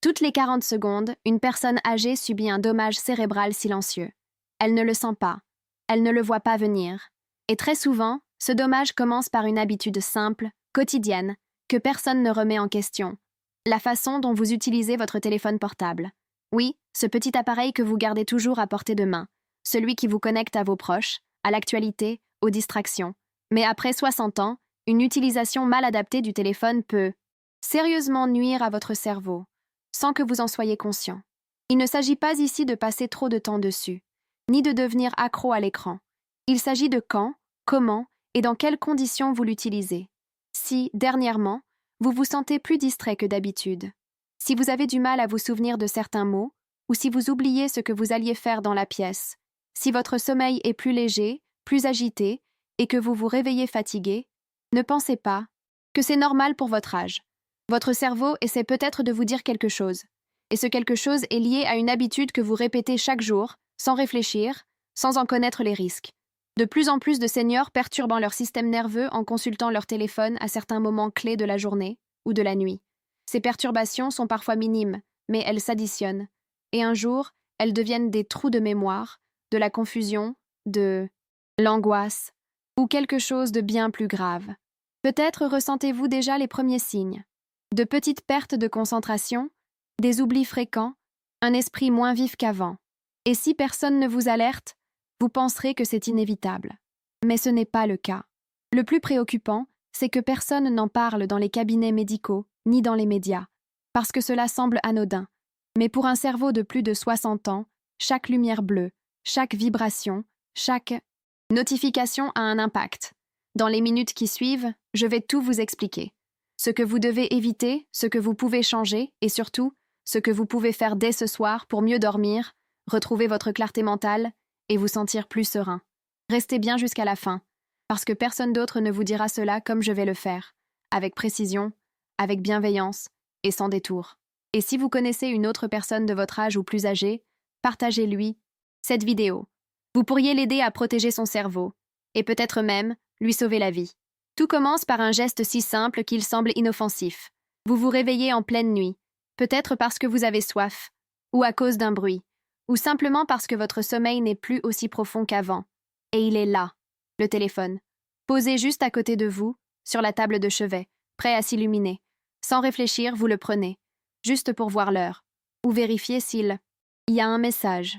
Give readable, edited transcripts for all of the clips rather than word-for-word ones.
Toutes les 40 secondes, une personne âgée subit un dommage cérébral silencieux. Elle ne le sent pas. Elle ne le voit pas venir. Et très souvent, ce dommage commence par une habitude simple, quotidienne, que personne ne remet en question. La façon dont vous utilisez votre téléphone portable. Oui, ce petit appareil que vous gardez toujours à portée de main. Celui qui vous connecte à vos proches, à l'actualité, aux distractions. Mais après 60 ans, une utilisation mal adaptée du téléphone peut sérieusement nuire à votre cerveau, sans que vous en soyez conscient. Il ne s'agit pas ici de passer trop de temps dessus, ni de devenir accro à l'écran. Il s'agit de quand, comment et dans quelles conditions vous l'utilisez. Si, dernièrement, vous vous sentez plus distrait que d'habitude, si vous avez du mal à vous souvenir de certains mots, ou si vous oubliez ce que vous alliez faire dans la pièce, si votre sommeil est plus léger, plus agité, et que vous vous réveillez fatigué, ne pensez pas que c'est normal pour votre âge. Votre cerveau essaie peut-être de vous dire quelque chose, et ce quelque chose est lié à une habitude que vous répétez chaque jour, sans réfléchir, sans en connaître les risques. De plus en plus de seniors perturbant leur système nerveux en consultant leur téléphone à certains moments clés de la journée ou de la nuit. Ces perturbations sont parfois minimes, mais elles s'additionnent, et un jour, elles deviennent des trous de mémoire, de la confusion, de l'angoisse, ou quelque chose de bien plus grave. Peut-être ressentez-vous déjà les premiers signes. De petites pertes de concentration, des oublis fréquents, un esprit moins vif qu'avant. Et si personne ne vous alerte, vous penserez que c'est inévitable. Mais ce n'est pas le cas. Le plus préoccupant, c'est que personne n'en parle dans les cabinets médicaux, ni dans les médias, parce que cela semble anodin. Mais pour un cerveau de plus de 60 ans, chaque lumière bleue, chaque vibration, chaque notification a un impact. Dans les minutes qui suivent, je vais tout vous expliquer. Ce que vous devez éviter, ce que vous pouvez changer, et surtout, ce que vous pouvez faire dès ce soir pour mieux dormir, retrouver votre clarté mentale et vous sentir plus serein. Restez bien jusqu'à la fin, parce que personne d'autre ne vous dira cela comme je vais le faire, avec précision, avec bienveillance et sans détour. Et si vous connaissez une autre personne de votre âge ou plus âgée, partagez-lui cette vidéo. Vous pourriez l'aider à protéger son cerveau, et peut-être même lui sauver la vie. Tout commence par un geste si simple qu'il semble inoffensif. Vous vous réveillez en pleine nuit, peut-être parce que vous avez soif, ou à cause d'un bruit, ou simplement parce que votre sommeil n'est plus aussi profond qu'avant. Et il est là, le téléphone, posé juste à côté de vous, sur la table de chevet, prêt à s'illuminer. Sans réfléchir, vous le prenez, juste pour voir l'heure, ou vérifier s'il y a un message,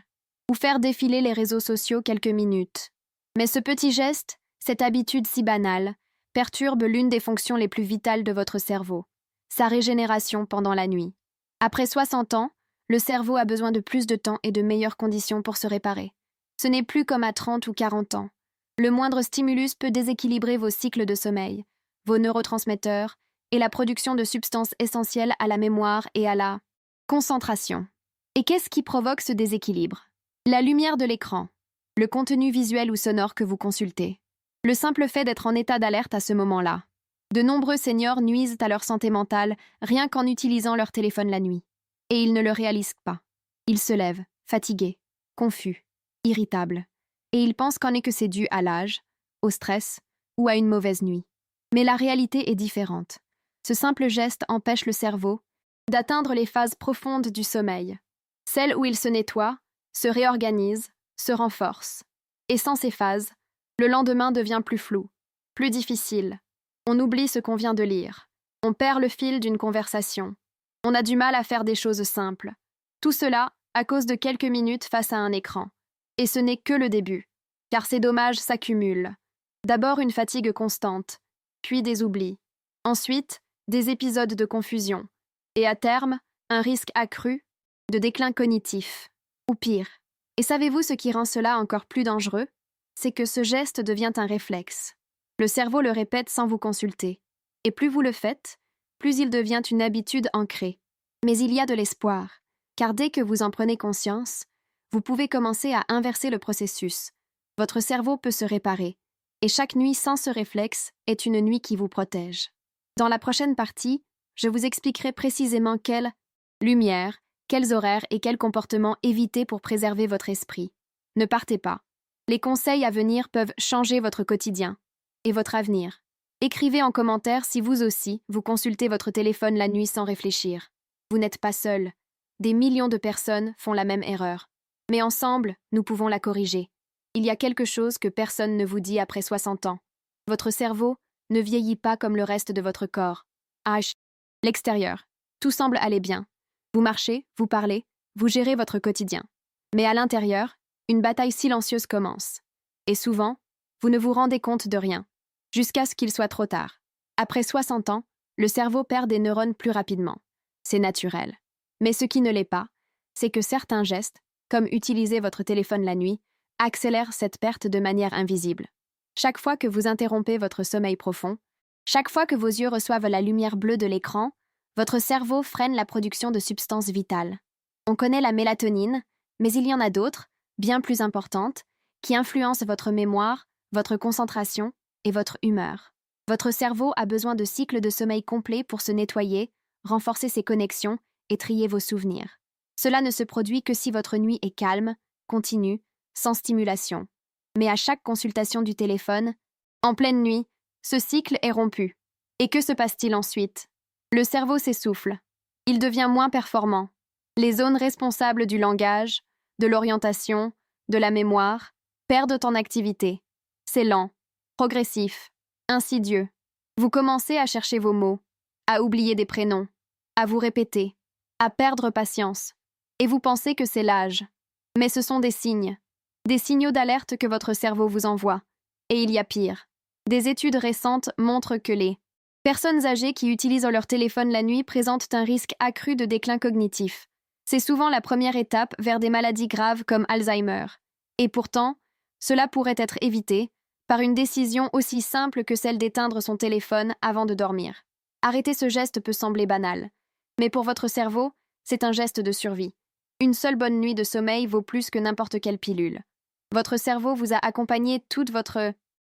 ou faire défiler les réseaux sociaux quelques minutes. Mais ce petit geste, cette habitude si banale, perturbe l'une des fonctions les plus vitales de votre cerveau, sa régénération pendant la nuit. Après 60 ans, le cerveau a besoin de plus de temps et de meilleures conditions pour se réparer. Ce n'est plus comme à 30 ou 40 ans. Le moindre stimulus peut déséquilibrer vos cycles de sommeil, vos neurotransmetteurs et la production de substances essentielles à la mémoire et à la concentration. Et qu'est-ce qui provoque ce déséquilibre? La lumière de l'écran, le contenu visuel ou sonore que vous consultez. Le simple fait d'être en état d'alerte à ce moment-là. De nombreux seniors nuisent à leur santé mentale rien qu'en utilisant leur téléphone la nuit. Et ils ne le réalisent pas. Ils se lèvent, fatigués, confus, irritables. Et ils pensent qu'en est que c'est dû à l'âge, au stress ou à une mauvaise nuit. Mais la réalité est différente. Ce simple geste empêche le cerveau d'atteindre les phases profondes du sommeil, celles où il se nettoie, se réorganise, se renforce. Et sans ces phases, le lendemain devient plus flou, plus difficile. On oublie ce qu'on vient de lire. On perd le fil d'une conversation. On a du mal à faire des choses simples. Tout cela à cause de quelques minutes face à un écran. Et ce n'est que le début, car ces dommages s'accumulent. D'abord une fatigue constante, puis des oublis. Ensuite, des épisodes de confusion. Et à terme, un risque accru de déclin cognitif. Ou pire. Et savez-vous ce qui rend cela encore plus dangereux? C'est que ce geste devient un réflexe. Le cerveau le répète sans vous consulter. Et plus vous le faites, plus il devient une habitude ancrée. Mais il y a de l'espoir, car dès que vous en prenez conscience, vous pouvez commencer à inverser le processus. Votre cerveau peut se réparer, et chaque nuit sans ce réflexe est une nuit qui vous protège. Dans la prochaine partie, je vous expliquerai précisément quelle lumière, quels horaires et quels comportements éviter pour préserver votre esprit. Ne partez pas. Les conseils à venir peuvent changer votre quotidien et votre avenir. Écrivez en commentaire si vous aussi, vous consultez votre téléphone la nuit sans réfléchir. Vous n'êtes pas seul. Des millions de personnes font la même erreur. Mais ensemble, nous pouvons la corriger. Il y a quelque chose que personne ne vous dit après 60 ans. Votre cerveau ne vieillit pas comme le reste de votre corps. L'extérieur. Tout semble aller bien. Vous marchez, vous parlez, vous gérez votre quotidien. Mais à l'intérieur, une bataille silencieuse commence. Et souvent, vous ne vous rendez compte de rien. Jusqu'à ce qu'il soit trop tard. Après 60 ans, le cerveau perd des neurones plus rapidement. C'est naturel. Mais ce qui ne l'est pas, c'est que certains gestes, comme utiliser votre téléphone la nuit, accélèrent cette perte de manière invisible. Chaque fois que vous interrompez votre sommeil profond, chaque fois que vos yeux reçoivent la lumière bleue de l'écran, votre cerveau freine la production de substances vitales. On connaît la mélatonine, mais il y en a d'autres, bien plus importantes, qui influencent votre mémoire, votre concentration et votre humeur. Votre cerveau a besoin de cycles de sommeil complets pour se nettoyer, renforcer ses connexions et trier vos souvenirs. Cela ne se produit que si votre nuit est calme, continue, sans stimulation. Mais à chaque consultation du téléphone, en pleine nuit, ce cycle est rompu. Et que se passe-t-il ensuite? Le cerveau s'essouffle. Il devient moins performant. Les zones responsables du langage, de l'orientation, de la mémoire, perdent en activité. C'est lent, progressif, insidieux. Vous commencez à chercher vos mots, à oublier des prénoms, à vous répéter, à perdre patience. Et vous pensez que c'est l'âge. Mais ce sont des signaux d'alerte que votre cerveau vous envoie. Et il y a pire. Des études récentes montrent que les personnes âgées qui utilisent leur téléphone la nuit présentent un risque accru de déclin cognitif. C'est souvent la première étape vers des maladies graves comme Alzheimer. Et pourtant, cela pourrait être évité par une décision aussi simple que celle d'éteindre son téléphone avant de dormir. Arrêter ce geste peut sembler banal, mais pour votre cerveau, c'est un geste de survie. Une seule bonne nuit de sommeil vaut plus que n'importe quelle pilule. Votre cerveau vous a accompagné toute votre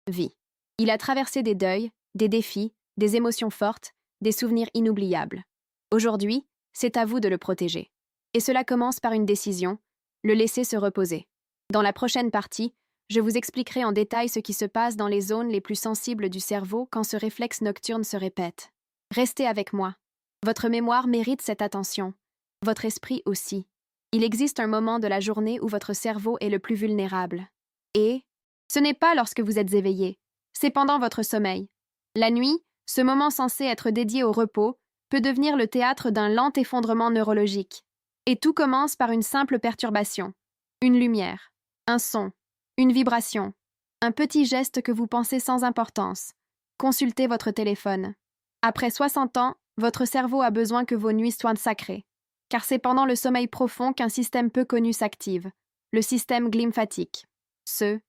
vie. Il a traversé des deuils, des défis, des émotions fortes, des souvenirs inoubliables. Aujourd'hui, c'est à vous de le protéger. Et cela commence par une décision, le laisser se reposer. Dans la prochaine partie, je vous expliquerai en détail ce qui se passe dans les zones les plus sensibles du cerveau quand ce réflexe nocturne se répète. Restez avec moi. Votre mémoire mérite cette attention. Votre esprit aussi. Il existe un moment de la journée où votre cerveau est le plus vulnérable. Et ce n'est pas lorsque vous êtes éveillé, c'est pendant votre sommeil. La nuit, ce moment censé être dédié au repos, peut devenir le théâtre d'un lent effondrement neurologique. Et tout commence par une simple perturbation. Une lumière, un son, une vibration, un petit geste que vous pensez sans importance. Consultez votre téléphone. Après 60 ans, votre cerveau a besoin que vos nuits soient sacrées. Car c'est pendant le sommeil profond qu'un système peu connu s'active, le système glymphatique. Ce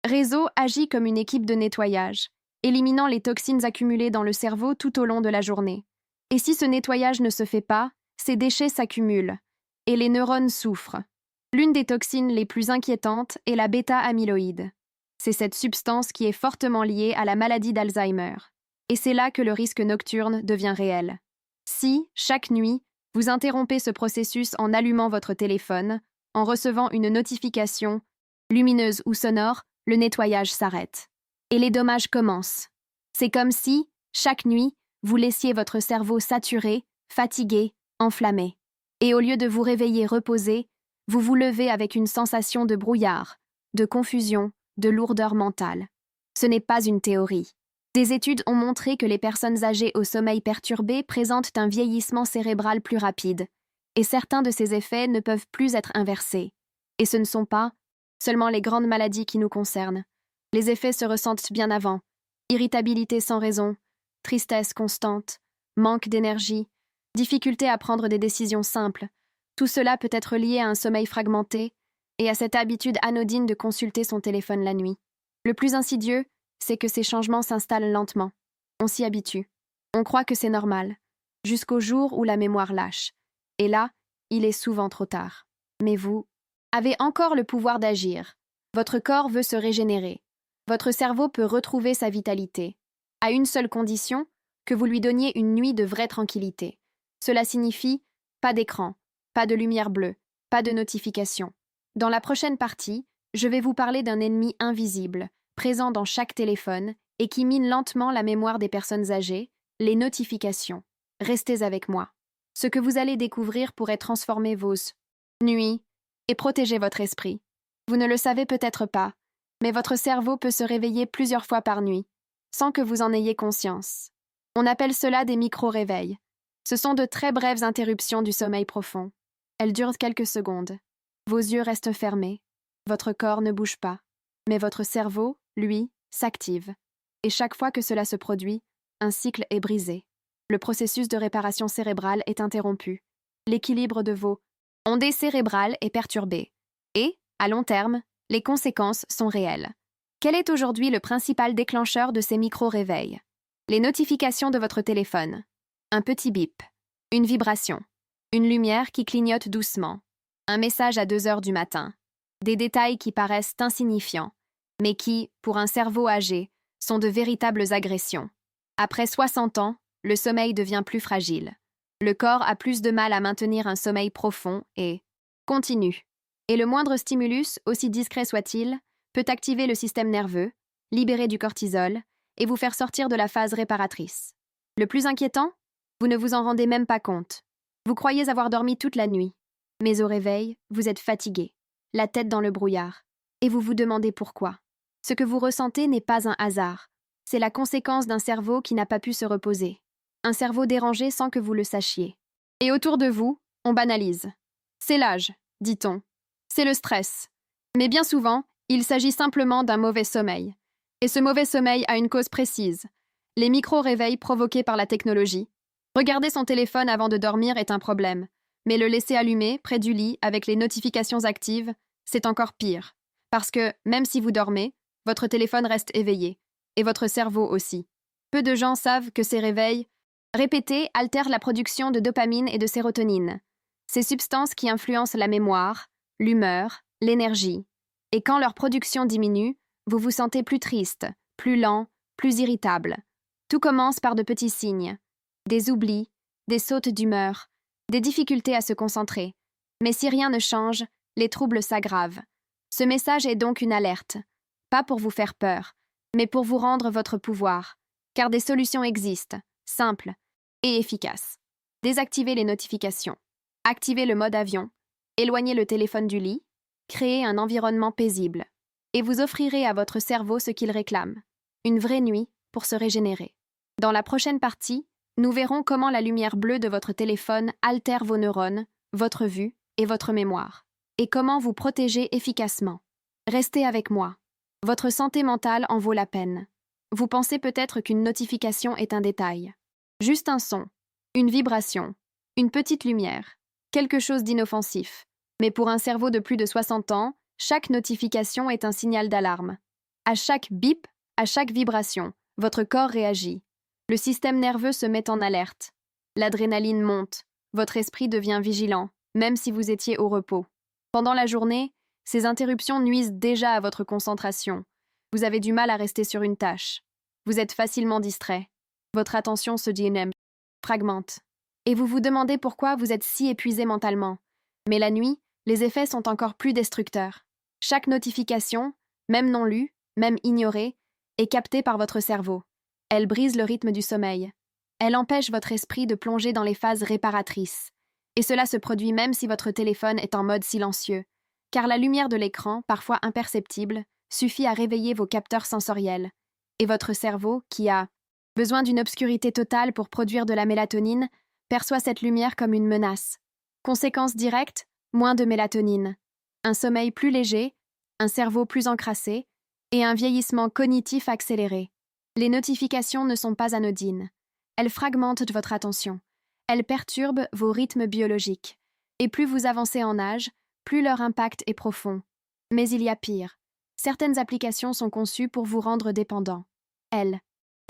réseau agit comme une équipe de nettoyage, éliminant les toxines accumulées dans le cerveau tout au long de la journée. Et si ce nettoyage ne se fait pas, ces déchets s'accumulent, et les neurones souffrent. L'une des toxines les plus inquiétantes est la bêta-amyloïde. C'est cette substance qui est fortement liée à la maladie d'Alzheimer. Et c'est là que le risque nocturne devient réel. Si, chaque nuit, vous interrompez ce processus en allumant votre téléphone, en recevant une notification, lumineuse ou sonore, le nettoyage s'arrête. Et les dommages commencent. C'est comme si, chaque nuit, vous laissiez votre cerveau saturé, fatigué, enflammé. Et au lieu de vous réveiller reposé, vous vous levez avec une sensation de brouillard, de confusion, de lourdeur mentale. Ce n'est pas une théorie. Des études ont montré que les personnes âgées au sommeil perturbé présentent un vieillissement cérébral plus rapide, et certains de ces effets ne peuvent plus être inversés. Et ce ne sont pas seulement les grandes maladies qui nous concernent. Les effets se ressentent bien avant. Irritabilité sans raison, tristesse constante, manque d'énergie, difficulté à prendre des décisions simples. Tout cela peut être lié à un sommeil fragmenté et à cette habitude anodine de consulter son téléphone la nuit. Le plus insidieux, c'est que ces changements s'installent lentement. On s'y habitue. On croit que c'est normal, jusqu'au jour où la mémoire lâche. Et là, il est souvent trop tard. Mais vous avez encore le pouvoir d'agir. Votre corps veut se régénérer. Votre cerveau peut retrouver sa vitalité. À une seule condition, que vous lui donniez une nuit de vraie tranquillité. Cela signifie pas d'écran, pas de lumière bleue, pas de notification. Dans la prochaine partie, je vais vous parler d'un ennemi invisible, présent dans chaque téléphone et qui mine lentement la mémoire des personnes âgées, les notifications. Restez avec moi. Ce que vous allez découvrir pourrait transformer vos nuits et protéger votre esprit. Vous ne le savez peut-être pas, mais votre cerveau peut se réveiller plusieurs fois par nuit, sans que vous en ayez conscience. On appelle cela des micro-réveils. Ce sont de très brèves interruptions du sommeil profond. Elles durent quelques secondes. Vos yeux restent fermés. Votre corps ne bouge pas. Mais votre cerveau, lui, s'active. Et chaque fois que cela se produit, un cycle est brisé. Le processus de réparation cérébrale est interrompu. L'équilibre de vos ondées cérébrales est perturbé. Et, à long terme, les conséquences sont réelles. Quel est aujourd'hui le principal déclencheur de ces micro-réveils? Les notifications de votre téléphone. Un petit bip. Une vibration. Une lumière qui clignote doucement. Un message à 2 heures du matin. Des détails qui paraissent insignifiants, mais qui, pour un cerveau âgé, sont de véritables agressions. Après 60 ans, le sommeil devient plus fragile. Le corps a plus de mal à maintenir un sommeil profond et continu. Et le moindre stimulus, aussi discret soit-il, peut activer le système nerveux, libérer du cortisol et vous faire sortir de la phase réparatrice. Le plus inquiétant, vous ne vous en rendez même pas compte. Vous croyez avoir dormi toute la nuit, mais au réveil, vous êtes fatigué, la tête dans le brouillard, et vous vous demandez pourquoi. Ce que vous ressentez n'est pas un hasard, c'est la conséquence d'un cerveau qui n'a pas pu se reposer. Un cerveau dérangé sans que vous le sachiez. Et autour de vous, on banalise. C'est l'âge, dit-on. C'est le stress. Mais bien souvent, il s'agit simplement d'un mauvais sommeil. Et ce mauvais sommeil a une cause précise. Les micro-réveils provoqués par la technologie. Regarder son téléphone avant de dormir est un problème. Mais le laisser allumé, près du lit, avec les notifications actives, c'est encore pire. Parce que, même si vous dormez, votre téléphone reste éveillé. Et votre cerveau aussi. Peu de gens savent que ces réveils répétés altèrent la production de dopamine et de sérotonine. Ces substances qui influencent la mémoire, l'humeur, l'énergie. Et quand leur production diminue, vous vous sentez plus triste, plus lent, plus irritable. Tout commence par de petits signes. Des oublis, des sautes d'humeur, des difficultés à se concentrer. Mais si rien ne change, les troubles s'aggravent. Ce message est donc une alerte. Pas pour vous faire peur, mais pour vous rendre votre pouvoir. Car des solutions existent, simples et efficaces. Désactivez les notifications. Activez le mode avion. Éloignez le téléphone du lit. Créez un environnement paisible. Et vous offrirez à votre cerveau ce qu'il réclame. Une vraie nuit pour se régénérer. Dans la prochaine partie, nous verrons comment la lumière bleue de votre téléphone altère vos neurones, votre vue et votre mémoire. Et comment vous protéger efficacement. Restez avec moi. Votre santé mentale en vaut la peine. Vous pensez peut-être qu'une notification est un détail. Juste un son, une vibration, une petite lumière, quelque chose d'inoffensif. Mais pour un cerveau de plus de 60 ans, chaque notification est un signal d'alarme. À chaque bip, à chaque vibration, votre corps réagit. Le système nerveux se met en alerte. L'adrénaline monte. Votre esprit devient vigilant, même si vous étiez au repos. Pendant la journée, ces interruptions nuisent déjà à votre concentration. Vous avez du mal à rester sur une tâche. Vous êtes facilement distrait. Votre attention se fragmente. Et vous vous demandez pourquoi vous êtes si épuisé mentalement. Mais la nuit, les effets sont encore plus destructeurs. Chaque notification, même non lue, même ignorée, est captée par votre cerveau. Elle brise le rythme du sommeil. Elle empêche votre esprit de plonger dans les phases réparatrices. Et cela se produit même si votre téléphone est en mode silencieux. Car la lumière de l'écran, parfois imperceptible, suffit à réveiller vos capteurs sensoriels. Et votre cerveau, qui a besoin d'une obscurité totale pour produire de la mélatonine, perçoit cette lumière comme une menace. Conséquence directe, moins de mélatonine. Un sommeil plus léger, un cerveau plus encrassé et un vieillissement cognitif accéléré. Les notifications ne sont pas anodines. Elles fragmentent votre attention. Elles perturbent vos rythmes biologiques. Et plus vous avancez en âge, plus leur impact est profond. Mais il y a pire. Certaines applications sont conçues pour vous rendre dépendant. Elles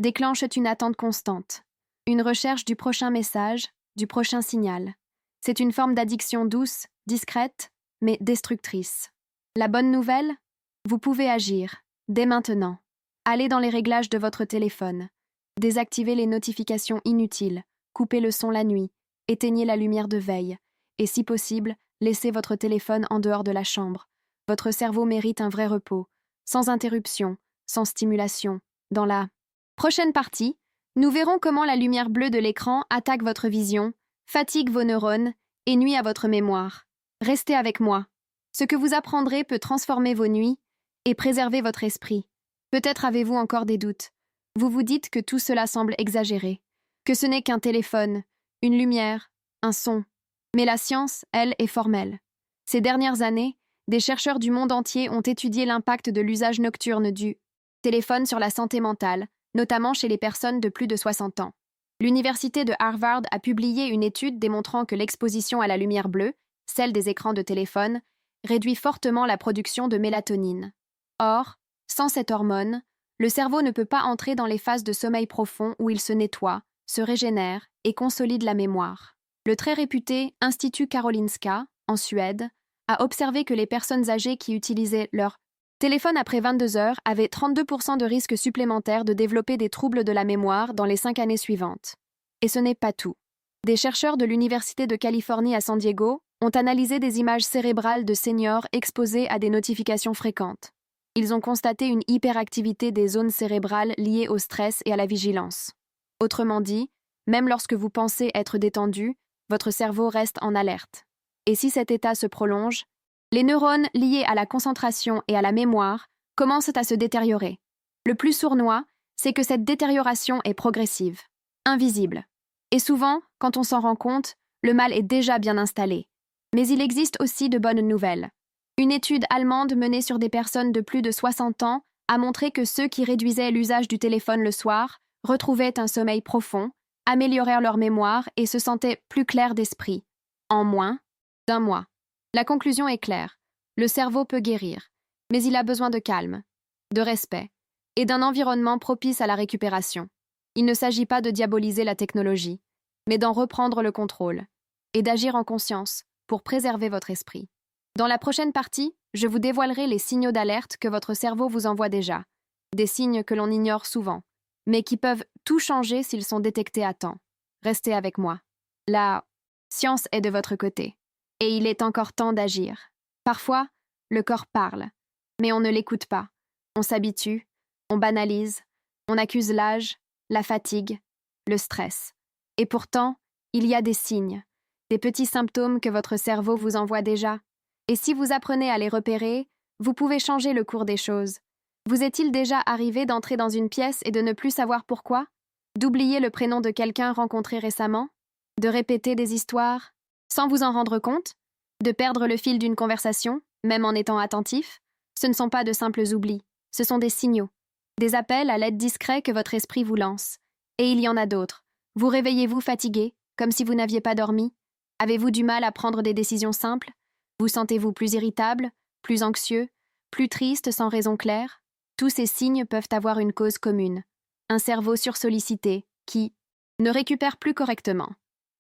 déclenchent une attente constante, une recherche du prochain message, du prochain signal. C'est une forme d'addiction douce, discrète, mais destructrice. La bonne nouvelle? Vous pouvez agir, dès maintenant. Allez dans les réglages de votre téléphone. Désactivez les notifications inutiles, coupez le son la nuit, éteignez la lumière de veille, et si possible, laissez votre téléphone en dehors de la chambre. Votre cerveau mérite un vrai repos, sans interruption, sans stimulation. Dans la prochaine partie, nous verrons comment la lumière bleue de l'écran attaque votre vision, fatigue vos neurones et nuit à votre mémoire. Restez avec moi. Ce que vous apprendrez peut transformer vos nuits et préserver votre esprit. Peut-être avez-vous encore des doutes. Vous vous dites que tout cela semble exagéré, que ce n'est qu'un téléphone, une lumière, un son. Mais la science, elle, est formelle. Ces dernières années, des chercheurs du monde entier ont étudié l'impact de l'usage nocturne du téléphone sur la santé mentale, notamment chez les personnes de plus de 60 ans. L'université de Harvard a publié une étude démontrant que l'exposition à la lumière bleue, celle des écrans de téléphone, réduit fortement la production de mélatonine. Or, sans cette hormone, le cerveau ne peut pas entrer dans les phases de sommeil profond où il se nettoie, se régénère et consolide la mémoire. Le très réputé Institut Karolinska, en Suède, a observé que les personnes âgées qui utilisaient leur téléphone après 22 heures avaient 32% de risque supplémentaire de développer des troubles de la mémoire dans les 5 années suivantes. Et ce n'est pas tout. Des chercheurs de l'Université de Californie à San Diego ont analysé des images cérébrales de seniors exposés à des notifications fréquentes. Ils ont constaté une hyperactivité des zones cérébrales liées au stress et à la vigilance. Autrement dit, même lorsque vous pensez être détendu, votre cerveau reste en alerte. Et si cet état se prolonge, les neurones liés à la concentration et à la mémoire commencent à se détériorer. Le plus sournois, c'est que cette détérioration est progressive, invisible. Et souvent, quand on s'en rend compte, le mal est déjà bien installé. Mais il existe aussi de bonnes nouvelles. Une étude allemande menée sur des personnes de plus de 60 ans a montré que ceux qui réduisaient l'usage du téléphone le soir retrouvaient un sommeil profond, améliorèrent leur mémoire et se sentaient plus clairs d'esprit, en moins d'un mois. La conclusion est claire. Le cerveau peut guérir, mais il a besoin de calme, de respect et d'un environnement propice à la récupération. Il ne s'agit pas de diaboliser la technologie, mais d'en reprendre le contrôle et d'agir en conscience pour préserver votre esprit. Dans la prochaine partie, je vous dévoilerai les signaux d'alerte que votre cerveau vous envoie déjà, des signes que l'on ignore souvent, mais qui peuvent tout changer s'ils sont détectés à temps. Restez avec moi. La science est de votre côté, et il est encore temps d'agir. Parfois, le corps parle, mais on ne l'écoute pas. On s'habitue, on banalise, on accuse l'âge, la fatigue, le stress. Et pourtant, il y a des signes, des petits symptômes que votre cerveau vous envoie déjà. Et si vous apprenez à les repérer, vous pouvez changer le cours des choses. Vous est-il déjà arrivé d'entrer dans une pièce et de ne plus savoir pourquoi? D'oublier le prénom de quelqu'un rencontré récemment? De répéter des histoires sans vous en rendre compte? De perdre le fil d'une conversation, même en étant attentif? Ce ne sont pas de simples oublis, ce sont des signaux. Des appels à l'aide discrets que votre esprit vous lance. Et il y en a d'autres. Vous réveillez-vous fatigué, comme si vous n'aviez pas dormi? Avez-vous du mal à prendre des décisions simples? Vous sentez-vous plus irritable, plus anxieux, plus triste sans raison claire? Tous ces signes peuvent avoir une cause commune. Un cerveau sursollicité qui ne récupère plus correctement.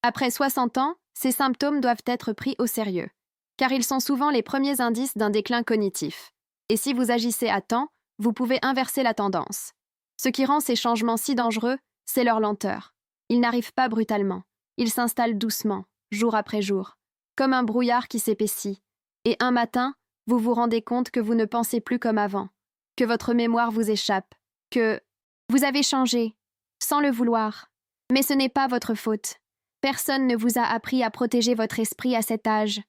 Après 60 ans, ces symptômes doivent être pris au sérieux, car ils sont souvent les premiers indices d'un déclin cognitif. Et si vous agissez à temps, vous pouvez inverser la tendance. Ce qui rend ces changements si dangereux, c'est leur lenteur. Ils n'arrivent pas brutalement. Ils s'installent doucement, jour après jour, comme un brouillard qui s'épaissit. Et un matin, vous vous rendez compte que vous ne pensez plus comme avant, que votre mémoire vous échappe, que vous avez changé, sans le vouloir. Mais ce n'est pas votre faute. Personne ne vous a appris à protéger votre esprit à cet âge.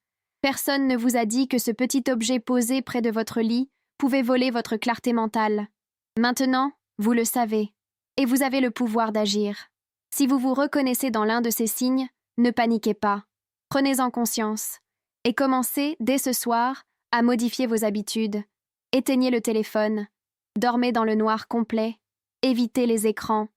Personne ne vous a dit que ce petit objet posé près de votre lit pouvait voler votre clarté mentale. Maintenant, vous le savez, et vous avez le pouvoir d'agir. Si vous vous reconnaissez dans l'un de ces signes, ne paniquez pas. Prenez-en conscience et commencez, dès ce soir, à modifier vos habitudes. Éteignez le téléphone, dormez dans le noir complet, évitez les écrans,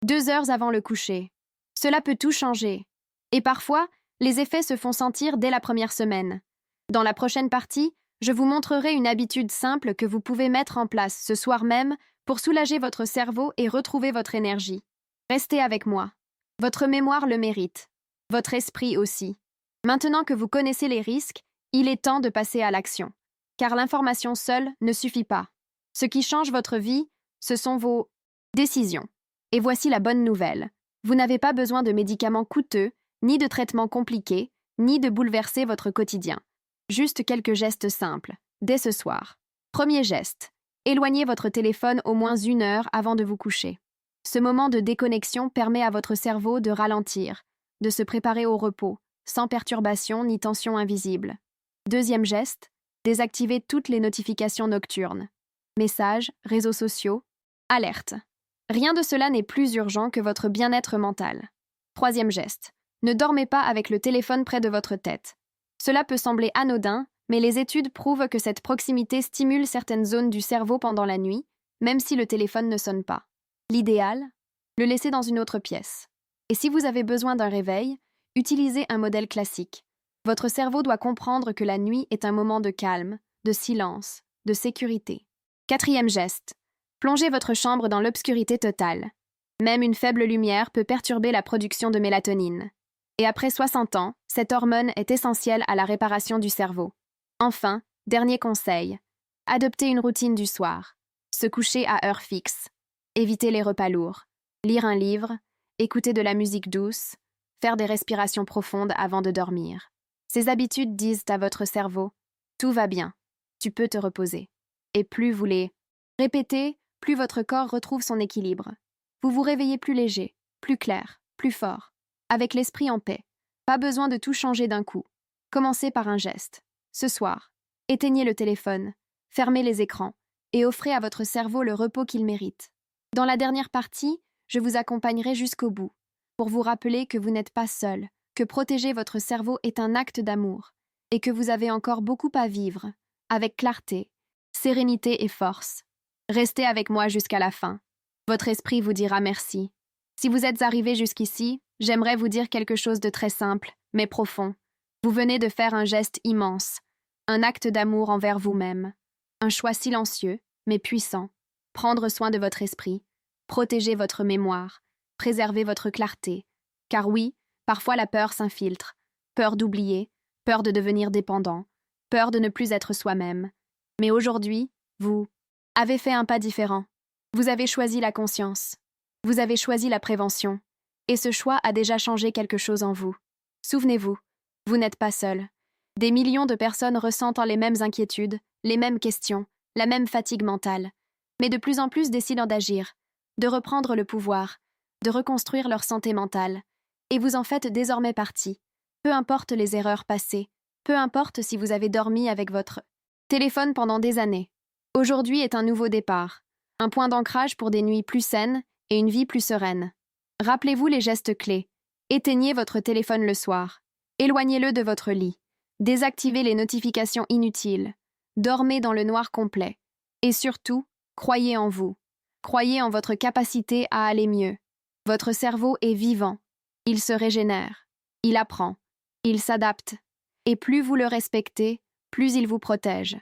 2 heures avant le coucher. Cela peut tout changer. Et parfois, les effets se font sentir dès la première semaine. Dans la prochaine partie, je vous montrerai une habitude simple que vous pouvez mettre en place ce soir même pour soulager votre cerveau et retrouver votre énergie. Restez avec moi. Votre mémoire le mérite. Votre esprit aussi. Maintenant que vous connaissez les risques, il est temps de passer à l'action. Car l'information seule ne suffit pas. Ce qui change votre vie, ce sont vos décisions. Et voici la bonne nouvelle. Vous n'avez pas besoin de médicaments coûteux, ni de traitements compliqués, ni de bouleverser votre quotidien. Juste quelques gestes simples, dès ce soir. Premier geste. Éloignez votre téléphone au moins 1 heure avant de vous coucher. Ce moment de déconnexion permet à votre cerveau de ralentir, de se préparer au repos, sans perturbation ni tension invisible. Deuxième geste, désactiver toutes les notifications nocturnes. Messages, réseaux sociaux, alertes. Rien de cela n'est plus urgent que votre bien-être mental. Troisième geste, ne dormez pas avec le téléphone près de votre tête. Cela peut sembler anodin, mais les études prouvent que cette proximité stimule certaines zones du cerveau pendant la nuit, même si le téléphone ne sonne pas. L'idéal, le laisser dans une autre pièce. Et si vous avez besoin d'un réveil, utilisez un modèle classique. Votre cerveau doit comprendre que la nuit est un moment de calme, de silence, de sécurité. Quatrième geste, plongez votre chambre dans l'obscurité totale. Même une faible lumière peut perturber la production de mélatonine. Et après 60 ans, cette hormone est essentielle à la réparation du cerveau. Enfin, dernier conseil, adoptez une routine du soir. Se coucher à heure fixe. Évitez les repas lourds. Lire un livre, écouter de la musique douce, faire des respirations profondes avant de dormir. Ces habitudes disent à votre cerveau « Tout va bien, tu peux te reposer ». Et plus vous les répétez, plus votre corps retrouve son équilibre. Vous vous réveillez plus léger, plus clair, plus fort, avec l'esprit en paix. Pas besoin de tout changer d'un coup. Commencez par un geste. Ce soir, éteignez le téléphone, fermez les écrans et offrez à votre cerveau le repos qu'il mérite. Dans la dernière partie, je vous accompagnerai jusqu'au bout, pour vous rappeler que vous n'êtes pas seul, que protéger votre cerveau est un acte d'amour, et que vous avez encore beaucoup à vivre, avec clarté, sérénité et force. Restez avec moi jusqu'à la fin. Votre esprit vous dira merci. Si vous êtes arrivé jusqu'ici, j'aimerais vous dire quelque chose de très simple, mais profond. Vous venez de faire un geste immense, un acte d'amour envers vous-même, un choix silencieux, mais puissant. Prendre soin de votre esprit, protéger votre mémoire, préserver votre clarté. Car oui, parfois la peur s'infiltre. Peur d'oublier, peur de devenir dépendant, peur de ne plus être soi-même. Mais aujourd'hui, vous avez fait un pas différent. Vous avez choisi la conscience. Vous avez choisi la prévention. Et ce choix a déjà changé quelque chose en vous. Souvenez-vous, vous n'êtes pas seul. Des millions de personnes ressentent les mêmes inquiétudes, les mêmes questions, la même fatigue mentale. Mais de plus en plus décident d'agir, de reprendre le pouvoir, de reconstruire leur santé mentale. Et vous en faites désormais partie. Peu importe les erreurs passées, peu importe si vous avez dormi avec votre téléphone pendant des années. Aujourd'hui est un nouveau départ, un point d'ancrage pour des nuits plus saines et une vie plus sereine. Rappelez-vous les gestes clés. Éteignez votre téléphone le soir. Éloignez-le de votre lit. Désactivez les notifications inutiles. Dormez dans le noir complet. Et surtout, croyez en vous. Croyez en votre capacité à aller mieux. Votre cerveau est vivant. Il se régénère. Il apprend. Il s'adapte. Et plus vous le respectez, plus il vous protège.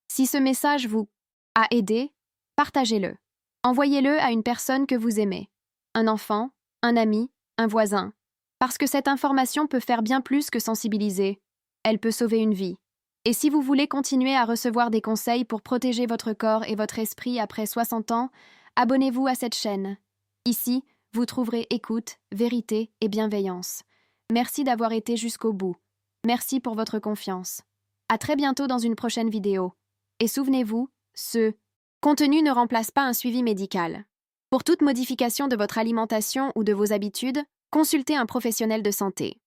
Si ce message vous a aidé, partagez-le. Envoyez-le à une personne que vous aimez. Un enfant, un ami, un voisin. Parce que cette information peut faire bien plus que sensibiliser. Elle peut sauver une vie. Et si vous voulez continuer à recevoir des conseils pour protéger votre corps et votre esprit après 60 ans, abonnez-vous à cette chaîne. Ici, vous trouverez écoute, vérité et bienveillance. Merci d'avoir été jusqu'au bout. Merci pour votre confiance. À très bientôt dans une prochaine vidéo. Et souvenez-vous, ce contenu ne remplace pas un suivi médical. Pour toute modification de votre alimentation ou de vos habitudes, consultez un professionnel de santé.